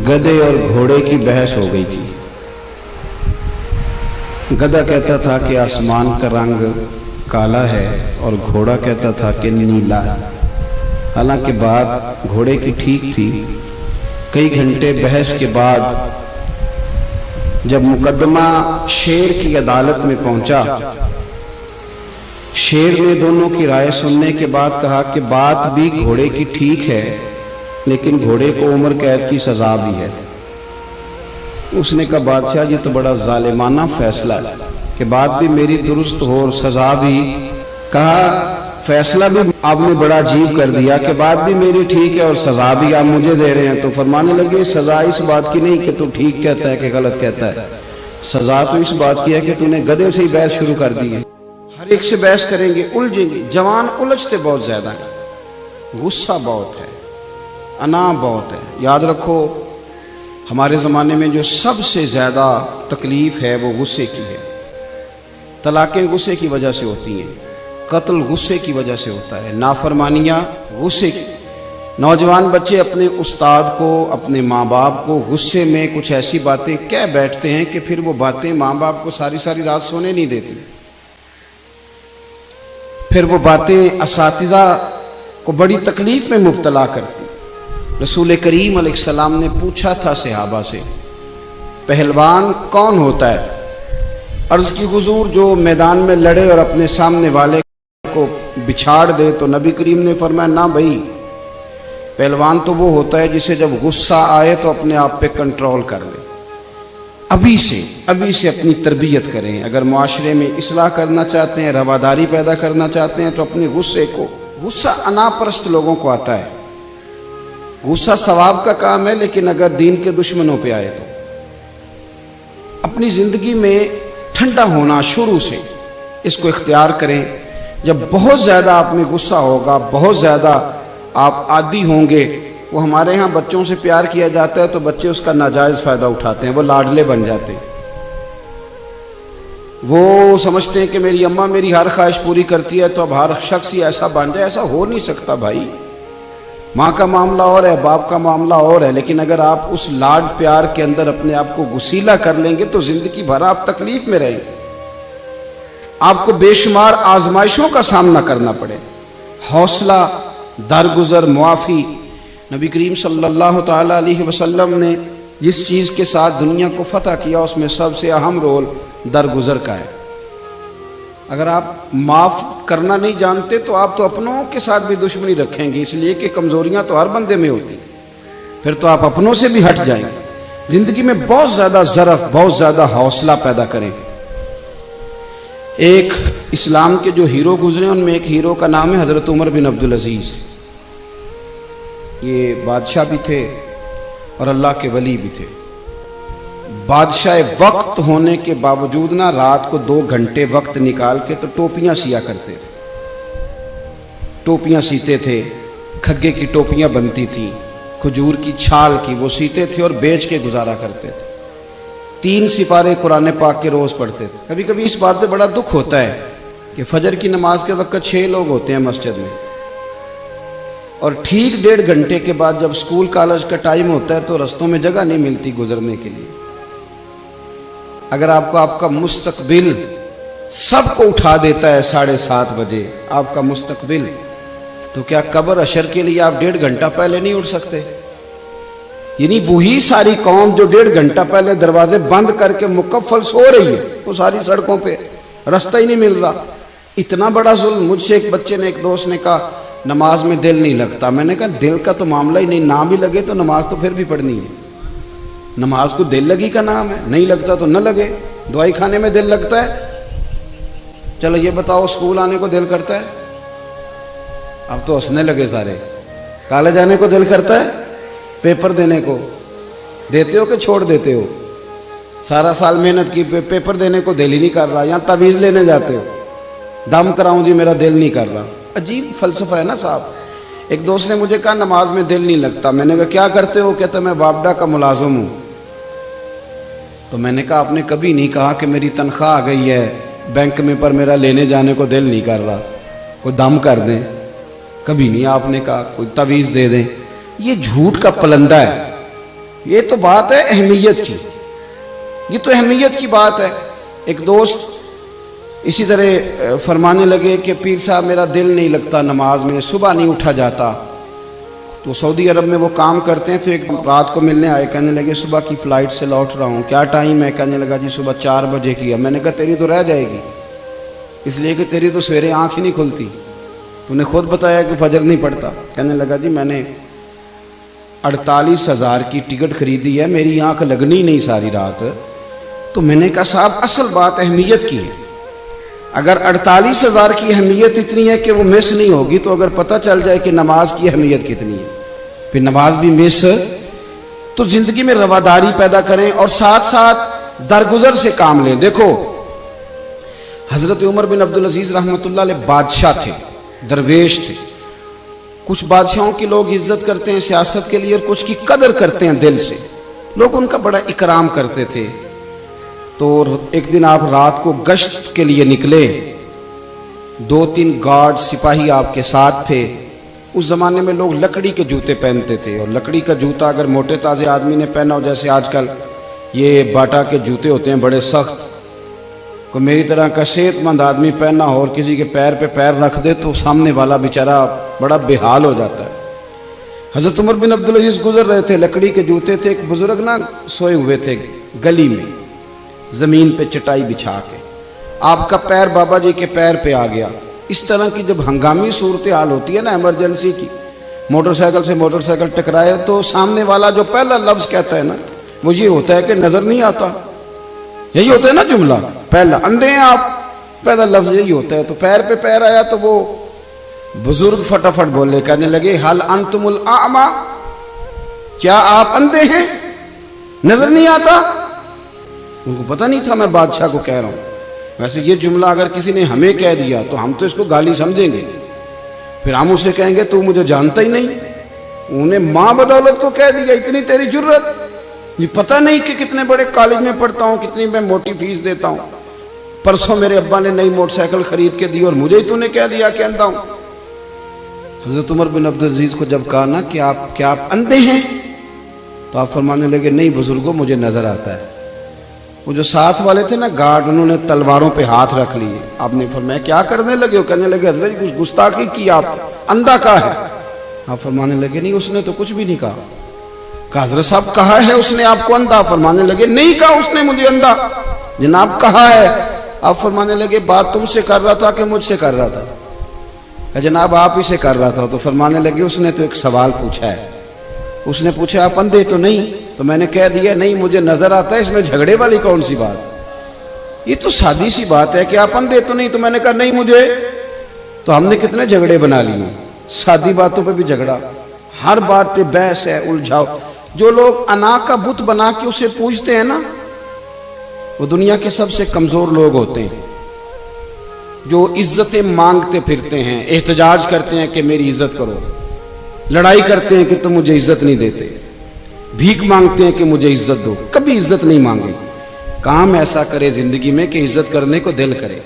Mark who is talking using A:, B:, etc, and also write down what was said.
A: गधे और घोड़े की बहस हो गई थी। गधा कहता था कि आसमान का रंग काला है और घोड़ा कहता था कि नीला। हालांकि बात घोड़े की ठीक थी। कई घंटे बहस के बाद जब मुकदमा शेर की अदालत में पहुंचा, शेर ने दोनों की राय सुनने के बाद कहा कि बात भी घोड़े की ठीक है, लेकिन घोड़े को उम्र कैद की सजा भी है। उसने कहा बादशाह जी तो बड़ा जालिमाना फैसला है कि बात भी मेरी दुरुस्त हो और सजा भी। कहा फैसला भी आपने बड़ा अजीब कर दिया कि बात भी मेरी ठीक है और सजा भी आप मुझे दे रहे हैं। तो फरमाने लगे सजा इस बात की नहीं कि तू ठीक कहता है कि गलत कहता है, सजा तो इस बात की है कि तूने गधे से ही बहस शुरू कर दी है। हर एक से बहस करेंगे, उलझेंगे। जवान उलझते बहुत ज्यादा है, गुस्सा बहुत है, अना बहुत है। याद रखो हमारे ज़माने में जो सबसे ज़्यादा तकलीफ़ है वो गुस्से की है। तलाक़ें गुस्से की वजह से होती हैं, कत्ल गुस्से की वजह से होता है, नाफरमानियाँ गुस्से की। नौजवान बच्चे अपने उस्ताद को, अपने माँ बाप को गुस्से में कुछ ऐसी बातें कह बैठते हैं कि फिर वो बातें माँ बाप को सारी सारी रात सोने नहीं देती। फिर वो बातें असातिज़ा को बड़ी तकलीफ़ में मुब्तला करती। रसूल करीम अलैहिस्सलाम ने पूछा था सहाबा से, पहलवान कौन होता है? अर्ज़ की हुजूर जो मैदान में लड़े और अपने सामने वाले को बिछाड़ दे। तो नबी करीम ने फरमाया ना भाई, पहलवान तो वो होता है जिसे जब गुस्सा आए तो अपने आप पे कंट्रोल कर ले। अभी से अपनी तरबियत करें। अगर मुआशरे में इस्लाह करना चाहते हैं, रवादारी पैदा करना चाहते हैं, तो अपने गुस्से को, गुस्सा अनापरस्त लोगों को आता है। गुस्सा सवाब का काम है, लेकिन अगर दीन के दुश्मनों पे आए तो अपनी जिंदगी में ठंडा होना शुरू से इसको इख्तियार करें। जब बहुत ज़्यादा आप में गुस्सा होगा, बहुत ज़्यादा आप आदी होंगे। वो हमारे यहाँ बच्चों से प्यार किया जाता है तो बच्चे उसका नाजायज़ फ़ायदा उठाते हैं, वो लाडले बन जाते हैं। वो समझते हैं कि मेरी अम्मा मेरी हर ख्वाहिश पूरी करती है तो अब हर शख्स ही ऐसा बन जाए। ऐसा हो नहीं सकता भाई। माँ का मामला और है, बाप का मामला और है, लेकिन अगर आप उस लाड प्यार के अंदर अपने आप को गुसीला कर लेंगे तो जिंदगी भर आप तकलीफ में रहेंगे। आपको बेशुमार आजमाइशों का सामना करना पड़े। हौसला, दरगुजर, मुआफ़ी। नबी करीम सल्लल्लाहु ताला अलैहि वसल्लम ने जिस चीज़ के साथ दुनिया को फतह किया उसमें सबसे अहम रोल दरगुजर का है। अगर आप माफ़ करना नहीं जानते तो आप तो अपनों के साथ भी दुश्मनी रखेंगे, इसलिए कि कमज़ोरियाँ तो हर बंदे में होती, फिर तो आप अपनों से भी हट जाएंगे। ज़िंदगी में बहुत ज़्यादा ज़रफ़, बहुत ज़्यादा हौसला पैदा करें। एक इस्लाम के जो हीरो गुजरे उनमें एक हीरो का नाम है हज़रत उमर बिन अब्दुल अज़ीज़। ये बादशाह भी थे और अल्लाह के वली भी थे। बादशाह वक्त होने के बावजूद ना रात को 2 घंटे वक्त निकाल के तो टोपियां सिया करते थे। टोपियां सीते थे, खग्गे की टोपियां बनती थी, खजूर की छाल की वो सीते थे और बेच के गुजारा करते थे। 3 सिपारे कुरान पाक के रोज पढ़ते थे। कभी कभी इस बात से बड़ा दुख होता है कि फजर की नमाज के वक्त 6 लोग होते हैं मस्जिद में, और ठीक 1.5 घंटे के बाद जब स्कूल कॉलेज का टाइम होता है तो रस्तों में जगह नहीं मिलती गुजरने के लिए। अगर आपको आपका मुस्तकबिल सबको उठा देता है 7:30 बजे आपका मुस्तकबिल, तो क्या कब्र अशर के लिए आप 1.5 घंटा पहले नहीं उठ सकते? यानी वही सारी कौम जो 1.5 घंटा पहले दरवाजे बंद करके मुकफ्फल सो रही है, वो सारी सड़कों पे रास्ता ही नहीं मिल रहा। इतना बड़ा जुल्म। मुझसे एक बच्चे ने, एक दोस्त ने कहा नमाज में दिल नहीं लगता। मैंने कहा दिल का तो मामला ही नहीं, ना भी लगे तो नमाज तो फिर भी पढ़नी है। नमाज को दिल लगी का नाम है, नहीं लगता तो न लगे। दवाई खाने में दिल लगता है? चलो ये बताओ स्कूल आने को दिल करता है? अब तो हंसने लगे सारे। कॉलेज आने को दिल करता है? पेपर देने को देते हो कि छोड़ देते हो? सारा साल मेहनत की, पेपर देने को दिल ही नहीं कर रहा। यहाँ तवीज़ लेने जाते हो, दम कराऊं जी मेरा दिल नहीं कर रहा। अजीब फलसफा है ना साहब। एक दोस्त ने मुझे कहा नमाज में दिल नहीं लगता। मैंने कहा क्या करते हो? कहता मैं वापडा का मुलाजिम हूँ। तो मैंने कहा आपने कभी नहीं कहा कि मेरी तनख्वाह आ गई है बैंक में पर मेरा लेने जाने को दिल नहीं कर रहा, कोई दम कर दें। कभी नहीं आपने कहा कोई तवीज़ दे दें। ये झूठ का पलंदा है। یہ تو بات ہے اہمیت کی، یہ تو اہمیت کی بات ہے۔ ایک دوست اسی طرح فرمانے لگے کہ پیر صاحب میرا دل نہیں لگتا نماز میں، صبح نہیں اٹھا جاتا۔ تو سعودی عرب میں وہ کام کرتے ہیں، تو ایک رات کو ملنے آئے، کہنے لگے صبح کی فلائٹ سے لوٹ رہا ہوں، کیا ٹائم ہے؟ کہنے لگا جی صبح 4 بجے کی ہے۔ میں نے کہا تیری تو رہ جائے گی، اس لیے کہ تیری تو سویرے آنکھ ہی نہیں کھلتی، تو نے خود بتایا کہ فجر نہیں پڑتا۔ کہنے لگا جی میں نے 48,000 کی ٹکٹ خریدی ہے، میری آنکھ لگنی نہیں ساری رات۔ تو میں نے کہا صاحب اصل بات اہمیت کی ہے، اگر 48,000 کی اہمیت اتنی ہے کہ وہ مس نہیں ہوگی، تو اگر پتہ چل جائے کہ نماز کی اہمیت کتنی ہے، پھر نماز بھی مس۔ تو زندگی میں رواداری پیدا کریں اور ساتھ ساتھ درگزر سے کام لیں۔ دیکھو حضرت عمر بن عبدالعزیز رحمۃ اللہ علیہ بادشاہ تھے، درویش تھے۔ کچھ بادشاہوں کی لوگ عزت کرتے ہیں سیاست کے لیے، اور کچھ کی قدر کرتے ہیں دل سے، لوگ ان کا بڑا اکرام کرتے تھے۔ تو ایک دن آپ رات کو گشت کے لیے نکلے، 2-3 گارڈ سپاہی آپ کے ساتھ تھے۔ اس زمانے میں لوگ لکڑی کے جوتے پہنتے تھے، اور لکڑی کا جوتا اگر موٹے تازے آدمی نے پہنا ہو، جیسے آج کل یہ باٹا کے جوتے ہوتے ہیں بڑے سخت، کوئی میری طرح کا صحت مند آدمی پہننا ہو اور کسی کے پیر پہ پیر رکھ دے تو سامنے والا بیچارہ بڑا بے حال ہو جاتا ہے۔ حضرت عمر بن عبدالعزیز گزر رہے تھے، لکڑی کے جوتے تھے، ایک بزرگ نا سوئے ہوئے تھے گلی میں زمین پہ چٹائی بچھا کے، آپ کا پیر بابا جی کے پیر پہ آ گیا۔ اس طرح کی جب ہنگامی صورتحال ہوتی ہے نا، ایمرجنسی کی، موٹر سائیکل سے موٹر سائیکل ٹکرائے، تو سامنے والا جو پہلا لفظ کہتا ہے نا، وہ یہ ہوتا ہے کہ نظر نہیں آتا، یہی ہوتا ہے نا جملہ، پہلا اندھے ہیں آپ، پہلا لفظ یہی ہوتا ہے۔ تو پیر پہ پیر آیا تو وہ بزرگ فٹافٹ بولے، کہنے لگے حل انتم الاعمی، کیا آپ اندھے ہیں، نظر نہیں آتا؟ ان کو پتہ نہیں تھا میں بادشاہ کو کہہ رہا ہوں۔ ویسے یہ جملہ اگر کسی نے ہمیں کہہ دیا تو ہم تو اس کو گالی سمجھیں گے، پھر ہم اسے کہیں گے تو مجھے جانتا ہی نہیں، انہیں ماں بدولت کو کہہ دیا، اتنی تیری جرت، یہ پتہ نہیں کہ کتنے بڑے کالج میں پڑھتا ہوں، کتنی میں موٹی فیس دیتا ہوں، پرسوں میرے ابا نے نئی موٹر سائیکل خرید کے دی اور مجھے ہی تو نے کہہ دیا کہ اندھا ہوں۔ حضرت عمر بن عبدالعزیز کو جب کہا نا کہ کیا آپ اندھے ہیں، تو آپ فرمانے لگے نہیں بزرگوں مجھے نظر آتا ہے۔ وہ جو ساتھ والے تھے نا گارڈ، انہوں نے تلواروں پہ ہاتھ رکھ لیے۔ آپ نے فرمایا کیا کرنے لگے ہو؟ کہنے لگے حضرت کچھ گستاخی کی، آپ اندھا کہا ہے؟ آپ فرمانے لگے نہیں اس نے تو کچھ بھی نہیں کہا۔ کہا حضرت صاحب کہا ہے اس نے آپ کو اندھا؟ فرمانے لگے نہیں کہا اس نے مجھے اندھا، جناب کہا ہے۔ آپ فرمانے لگے بات تم سے کر رہا تھا کہ مجھ سے کر رہا تھا؟ کہ جناب آپ ہی سے کر رہا تھا۔ تو فرمانے لگے اس نے تو ایک سوال پوچھا ہے، اس نے پوچھا آپ اندھے تو نہیں؟ تو میں نے کہہ دیا نہیں مجھے نظر آتا ہے، اس میں جھگڑے والی کون سی بات؟ یہ تو سادی سی بات ہے کہ آپ اندھے تو نہیں، تو میں نے کہا نہیں مجھے، تو ہم نے کتنے جھگڑے بنا لیے، سادی باتوں پہ بھی جھگڑا، ہر بات پہ بحث ہے، الجھاؤ۔ جو لوگ انا کا بت بنا کے اسے پوجتے ہیں نا، وہ دنیا کے سب سے کمزور لوگ ہوتے ہیں۔ جو عزتیں مانگتے پھرتے ہیں، احتجاج کرتے ہیں کہ میری عزت کرو، لڑائی کرتے ہیں کہ تم مجھے عزت نہیں دیتے، بھیک مانگتے ہیں کہ مجھے عزت دو، کبھی عزت نہیں مانگے۔ کام ایسا کرے زندگی میں کہ عزت کرنے کو دل کرے۔